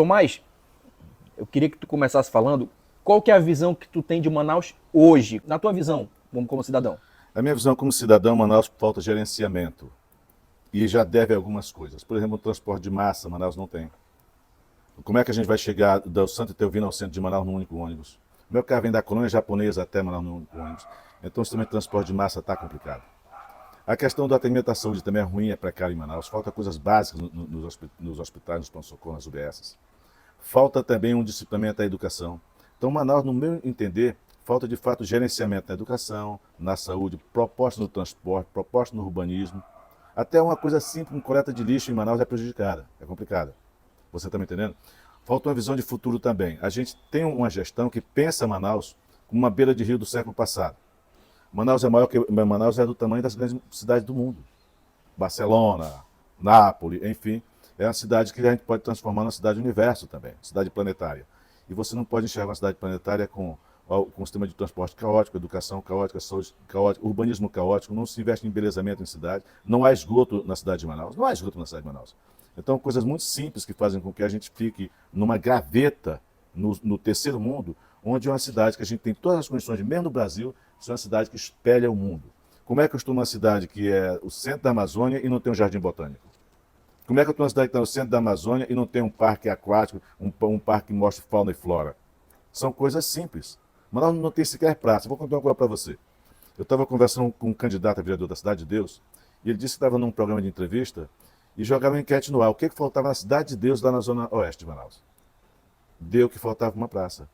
Tomás, eu queria que tu começasse falando qual que é a visão que tu tem de Manaus hoje, na tua visão, como cidadão. A minha visão como cidadão, Manaus falta gerenciamento e já deve algumas coisas. Por exemplo, o transporte de massa, Manaus não tem. Como é que a gente vai chegar do Santo Etelvino ao centro de Manaus num único ônibus? O meu carro vem da colônia japonesa até Manaus num único ônibus. Então, o sistema de transporte de massa está complicado. A questão do atendimento à saúde também é ruim, é precário em Manaus. Falta coisas básicas nos hospitais, nos pronto-socorro, nas UBSs. Falta também um disciplinamento à educação. Então, Manaus, no meu entender, falta de fato gerenciamento na educação, na saúde, proposta no transporte, proposta no urbanismo. Até uma coisa simples, uma coleta de lixo em Manaus é prejudicada, é complicada. Você está me entendendo? Falta uma visão de futuro também. A gente tem uma gestão que pensa Manaus como uma beira de rio do século passado. Manaus é do tamanho das grandes cidades do mundo. Barcelona, Nápoles, enfim. É uma cidade que a gente pode transformar numa cidade universo também, cidade planetária. E você não pode enxergar uma cidade planetária com um sistema de transporte caótico, educação caótica, saúde caótica, urbanismo caótico, não se investe em embelezamento em cidade, não há esgoto na cidade de Manaus, não há esgoto na cidade de Manaus. Então, coisas muito simples que fazem com que a gente fique numa gaveta no terceiro mundo, onde é uma cidade que a gente tem todas as condições, mesmo no Brasil, é uma cidade que espelha o mundo. Como é que eu estou numa cidade que é o centro da Amazônia e não tem um jardim botânico? Como é que eu estou numa cidade que está no centro da Amazônia e não tem um parque aquático, um parque que mostra fauna e flora? São coisas simples. Manaus não tem sequer praça. Vou contar uma coisa para você. Eu estava conversando com um candidato a vereador da Cidade de Deus, e ele disse que estava num programa de entrevista e jogava uma enquete no ar. O que faltava na Cidade de Deus, lá na zona oeste de Manaus? Deu que faltava uma praça.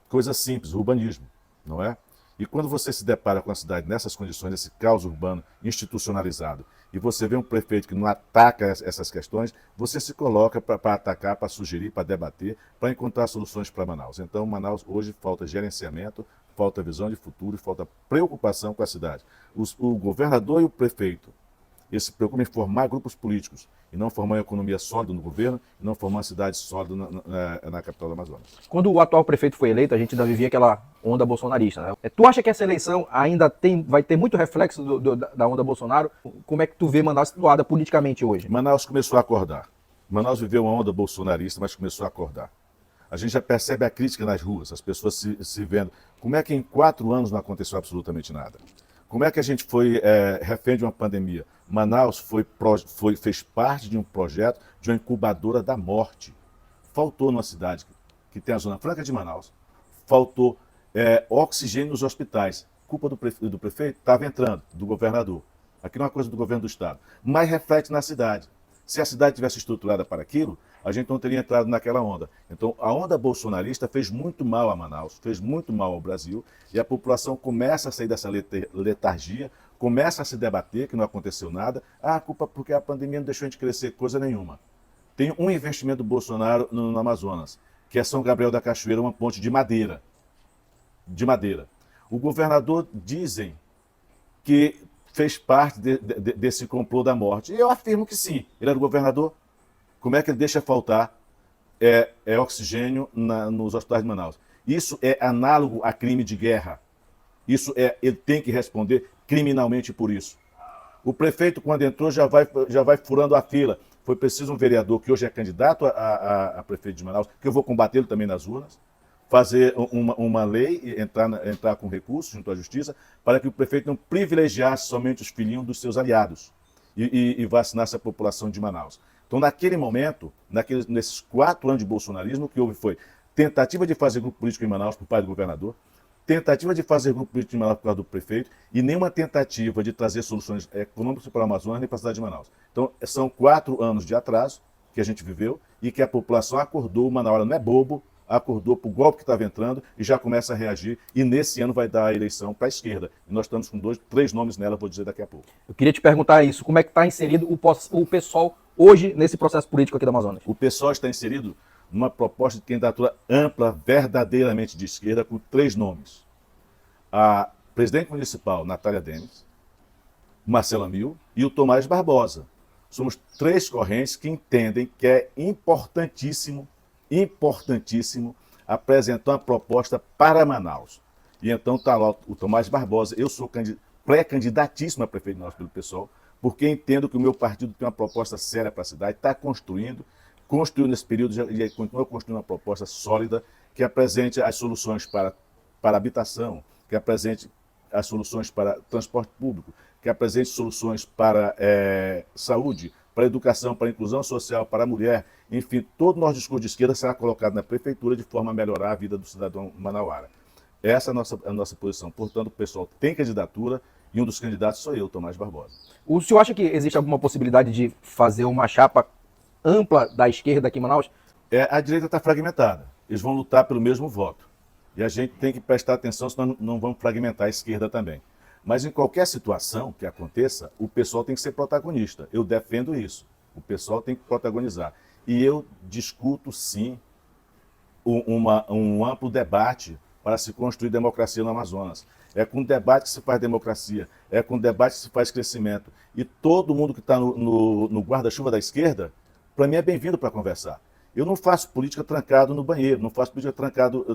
Coisa simples, urbanismo, não é? E quando você se depara com a cidade nessas condições, esse caos urbano institucionalizado, e você vê um prefeito que não ataca essas questões, você se coloca para atacar, para sugerir, para debater, para encontrar soluções para Manaus. Então, Manaus hoje falta gerenciamento, falta visão de futuro, falta preocupação com a cidade. O governador e o prefeito, eles se preocupam em formar grupos políticos, e não formar uma economia sólida no governo, e não formar uma cidade sólida na capital do Amazonas. Quando o atual prefeito foi eleito, a gente ainda vivia aquela onda bolsonarista, né? Tu acha que essa eleição ainda vai ter muito reflexo da onda Bolsonaro? Como é que tu vê Manaus situada politicamente hoje? Manaus começou a acordar. Manaus viveu uma onda bolsonarista, mas começou a acordar. A gente já percebe a crítica nas ruas, as pessoas se vendo. Como é que em 4 anos não aconteceu absolutamente nada? Como é que a gente foi refém de uma pandemia? Manaus fez parte de um projeto de uma incubadora da morte. Faltou numa cidade que tem a Zona Franca de Manaus, faltou oxigênio nos hospitais. Culpa do prefeito? Estava entrando, do governador. Aqui não é uma coisa do governo do estado. Mas reflete na cidade. Se a cidade tivesse estruturada para aquilo, a gente não teria entrado naquela onda. Então, a onda bolsonarista fez muito mal a Manaus, fez muito mal ao Brasil, e a população começa a sair dessa letargia, começa a se debater que não aconteceu nada. Ah, a culpa porque a pandemia não deixou a gente crescer coisa nenhuma. Tem um investimento do Bolsonaro no Amazonas, que é São Gabriel da Cachoeira, uma ponte de madeira. De madeira. O governador dizem que fez parte desse complô da morte. E eu afirmo que sim. Ele era o governador. Como é que ele deixa faltar oxigênio nos hospitais de Manaus? Isso é análogo a crime de guerra. Ele tem que responder criminalmente por isso. O prefeito, quando entrou, já vai furando a fila. Foi preciso um vereador, que hoje é candidato a prefeito de Manaus, que eu vou combatê-lo também nas urnas, fazer uma lei e entrar com recurso junto à justiça, para que o prefeito não privilegiasse somente os filhinhos dos seus aliados e vacinasse a população de Manaus. Então, naquele momento, nesses 4 anos de bolsonarismo, o que houve foi tentativa de fazer grupo político em Manaus por parte do governador, tentativa de fazer grupo político em Manaus por causa do prefeito, e nenhuma tentativa de trazer soluções econômicas para o Amazonas nem para a cidade de Manaus. Então, são 4 anos de atraso que a gente viveu e que a população acordou, uma na hora não é bobo, acordou para o golpe que estava entrando e já começa a reagir, e nesse ano vai dar a eleição para a esquerda. E nós estamos com 3 nomes nela, vou dizer daqui a pouco. Eu queria te perguntar isso, como é que está inserido o PSOL hoje nesse processo político aqui do Amazonas? O PSOL está inserido numa proposta de candidatura ampla, verdadeiramente de esquerda, com 3 nomes. A presidente municipal, Natália Demes, Marcelo Amil e o Tomás Barbosa. Somos 3 correntes que entendem que é importantíssimo apresentar uma proposta para Manaus. E então está lá o Tomás Barbosa. Eu sou pré-candidatíssimo a prefeito de Manaus pelo PSOL, porque entendo que o meu partido tem uma proposta séria para a cidade, está construindo, construiu nesse período e continua construindo uma proposta sólida que apresente as soluções para habitação, que apresente as soluções para transporte público, que apresente soluções para saúde, para educação, para inclusão social, para a mulher. Enfim, todo o nosso discurso de esquerda será colocado na prefeitura de forma a melhorar a vida do cidadão manauara. Essa é a nossa posição. Portanto, o pessoal tem candidatura e um dos candidatos sou eu, Tomás Barbosa. O senhor acha que existe alguma possibilidade de fazer uma chapa ampla da esquerda aqui em Manaus? A direita está fragmentada. Eles vão lutar pelo mesmo voto. E a gente tem que prestar atenção, senão não vamos fragmentar a esquerda também. Mas em qualquer situação que aconteça, o pessoal tem que ser protagonista. Eu defendo isso. O pessoal tem que protagonizar. E eu discuto, sim, um amplo debate para se construir democracia no Amazonas. É com debate que se faz democracia, é com debate que se faz crescimento. E todo mundo que está no guarda-chuva da esquerda, para mim é bem-vindo para conversar. Eu não faço política trancado no banheiro, não faço política trancado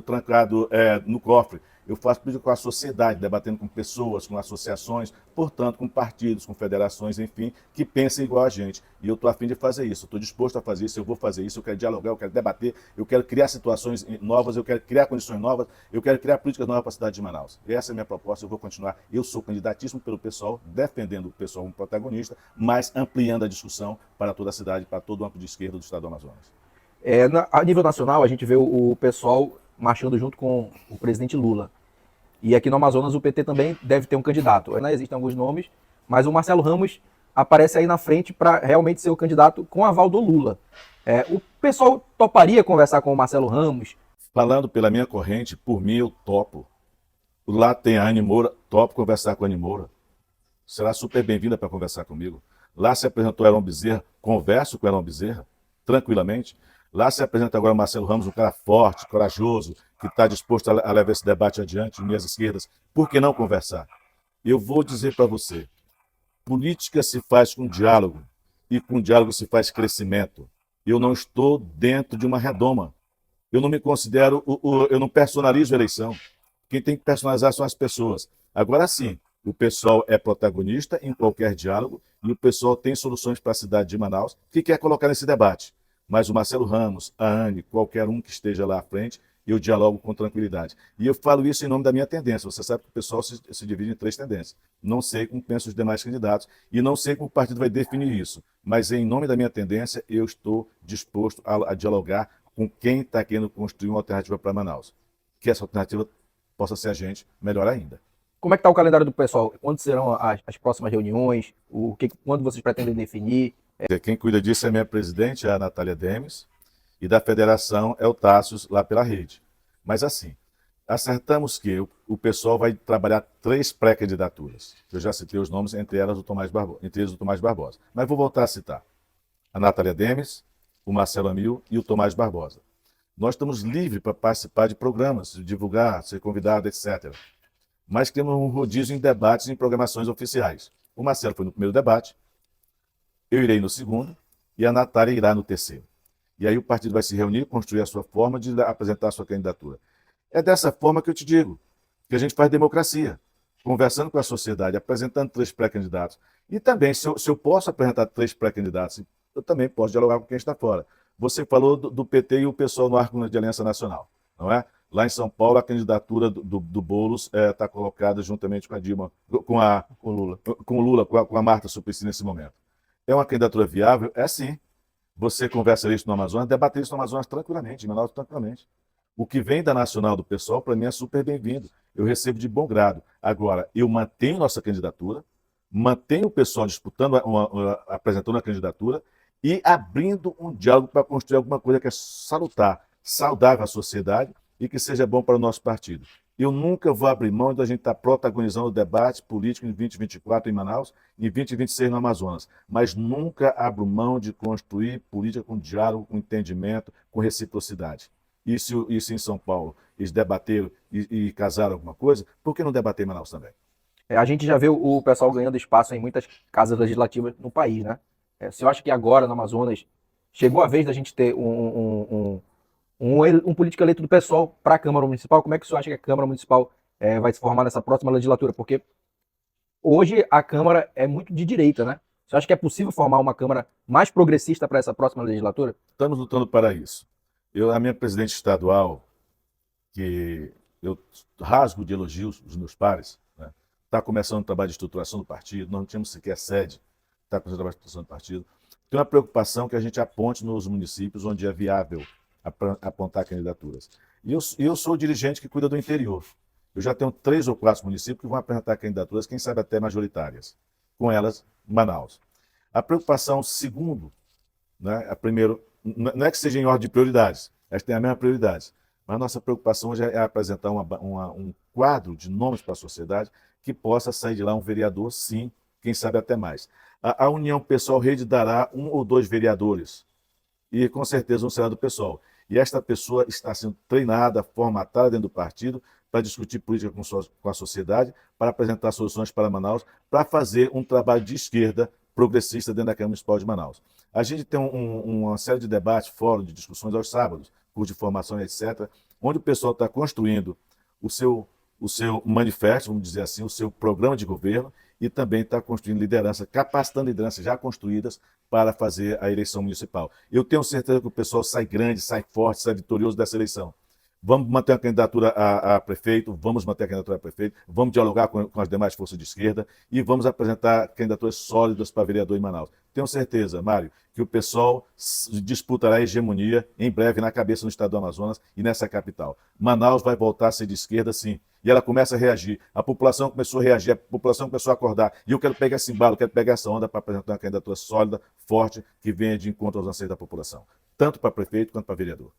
no cofre. Eu faço política com a sociedade, debatendo com pessoas, com associações, portanto, com partidos, com federações, enfim, que pensem igual a gente. E eu estou a fim de fazer isso, estou disposto a fazer isso, eu vou fazer isso, eu quero dialogar, eu quero debater, eu quero criar situações novas, eu quero criar condições novas, eu quero criar políticas novas para a cidade de Manaus. Essa é a minha proposta, eu vou continuar. Eu sou candidatíssimo pelo pessoal, defendendo o pessoal como protagonista, mas ampliando a discussão para toda a cidade, para todo o amplo de esquerda do estado do Amazonas. A nível nacional, a gente vê o pessoal marchando junto com o presidente Lula. E aqui no Amazonas o PT também deve ter um candidato. Ainda existem alguns nomes, mas o Marcelo Ramos aparece aí na frente para realmente ser o candidato com aval do Lula. O pessoal toparia conversar com o Marcelo Ramos? Falando pela minha corrente, por mim eu topo. Lá tem a Anny Moura, topo conversar com a Anny Moura. Será super bem-vinda para conversar comigo. Lá se apresentou Heron Bezerra, converso com Heron Bezerra, tranquilamente. Lá se apresenta agora o Marcelo Ramos, um cara forte, corajoso, que está disposto a levar esse debate adiante, minhas esquerdas. Por que não conversar? Eu vou dizer para você, política se faz com diálogo, e com diálogo se faz crescimento. Eu não estou dentro de uma redoma. Eu não me considero, eu não personalizo a eleição. Quem tem que personalizar são as pessoas. Agora sim, o pessoal é protagonista em qualquer diálogo, e o pessoal tem soluções para a cidade de Manaus que quer colocar nesse debate. Mas o Marcelo Ramos, a Anny, qualquer um que esteja lá à frente, eu dialogo com tranquilidade. E eu falo isso em nome da minha tendência. Você sabe que o pessoal se divide em 3 tendências. Não sei como pensam os demais candidatos e não sei como o partido vai definir isso. Mas em nome da minha tendência, eu estou disposto a dialogar com quem está querendo construir uma alternativa para Manaus. Que essa alternativa possa ser a gente, melhor ainda. Como é que está o calendário do pessoal? Quando serão as próximas reuniões? Quando vocês pretendem definir? Quem cuida disso é a minha presidente, a Natália Demes, e da federação é o Tássios, lá pela rede. Mas assim, acertamos que o pessoal vai trabalhar 3 pré-candidaturas. Eu já citei os nomes, entre eles o Tomás Barbosa. Mas vou voltar a citar. A Natália Demes, o Marcelo Amil e o Tomás Barbosa. Nós estamos livres para participar de programas, divulgar, ser convidado, etc. Mas temos um rodízio em debates e em programações oficiais. O Marcelo foi no primeiro debate, eu irei no segundo e a Natália irá no terceiro. E aí o partido vai se reunir, construir a sua forma de apresentar a sua candidatura. É dessa forma que eu te digo, que a gente faz democracia, conversando com a sociedade, apresentando 3 pré-candidatos. E também, se eu posso apresentar 3 pré-candidatos, eu também posso dialogar com quem está fora. Você falou do PT e o pessoal no arco de Aliança Nacional, não é? Lá em São Paulo, a candidatura do Boulos está colocada juntamente com a Dilma, com o Lula, com a Marta Suplicy nesse momento. É uma candidatura viável? É sim. Você conversa isso no Amazonas, debater isso no Amazonas tranquilamente, em Manaus tranquilamente. O que vem da nacional do pessoal, para mim, é super bem-vindo. Eu recebo de bom grado. Agora, eu mantenho nossa candidatura, mantenho o pessoal disputando, apresentando a candidatura e abrindo um diálogo para construir alguma coisa que é salutar, saudável à sociedade e que seja bom para o nosso partido. Eu nunca vou abrir mão de a gente estar protagonizando o debate político em 2024 em Manaus e em 2026 no Amazonas. Mas nunca abro mão de construir política com diálogo, com entendimento, com reciprocidade. Isso em São Paulo, eles debateram e casaram alguma coisa, por que não debater em Manaus também? A gente já vê o pessoal ganhando espaço em muitas casas legislativas no país, né? Se eu acho que agora no Amazonas chegou a vez da gente ter um político eleito do pessoal para a Câmara Municipal, como é que o senhor acha que a Câmara Municipal vai se formar nessa próxima legislatura? Porque hoje a Câmara é muito de direita, né? Você acha que é possível formar uma Câmara mais progressista para essa próxima legislatura? Estamos lutando para isso. A minha presidente estadual, que eu rasgo de elogios dos meus pares, né? Está começando o trabalho de estruturação do partido, nós não tínhamos sequer sede, está começando o trabalho de estruturação do partido. Tem uma preocupação que a gente aponte nos municípios onde é viável apontar candidaturas. E eu sou o dirigente que cuida do interior. Eu já tenho 3 ou 4 municípios que vão apresentar candidaturas, quem sabe até majoritárias. Com elas, Manaus. A preocupação, segundo, né, primeiro, não é que seja em ordem de prioridades, elas têm a mesma prioridade, mas a nossa preocupação hoje é apresentar um quadro de nomes para a sociedade que possa sair de lá um vereador, sim, quem sabe até mais. A União Pessoal Rede dará 1 ou 2 vereadores e com certeza um Senado Pessoal. E esta pessoa está sendo treinada, formatada dentro do partido para discutir política com a sociedade, para apresentar soluções para Manaus, para fazer um trabalho de esquerda progressista dentro da Câmara Municipal de Manaus. A gente tem uma série de debates, fóruns, de discussões aos sábados, curso de formação, etc., onde o pessoal está construindo o seu manifesto, vamos dizer assim, o seu programa de governo, e também está construindo liderança, capacitando lideranças já construídas para fazer a eleição municipal. Eu tenho certeza que o pessoal sai grande, sai forte, sai vitorioso dessa eleição. Vamos manter a candidatura a prefeito, vamos manter a candidatura a prefeito, vamos dialogar com as demais forças de esquerda e vamos apresentar candidaturas sólidas para vereador em Manaus. Tenho certeza, Mário, que o pessoal disputará a hegemonia em breve na cabeça do estado do Amazonas e nessa capital. Manaus vai voltar a ser de esquerda, sim. E ela começa a reagir. A população começou a reagir, a população começou a acordar. E eu quero pegar esse embalo, quero pegar essa onda para apresentar uma candidatura sólida, forte, que venha de encontro aos anseios da população. Tanto para prefeito quanto para vereador.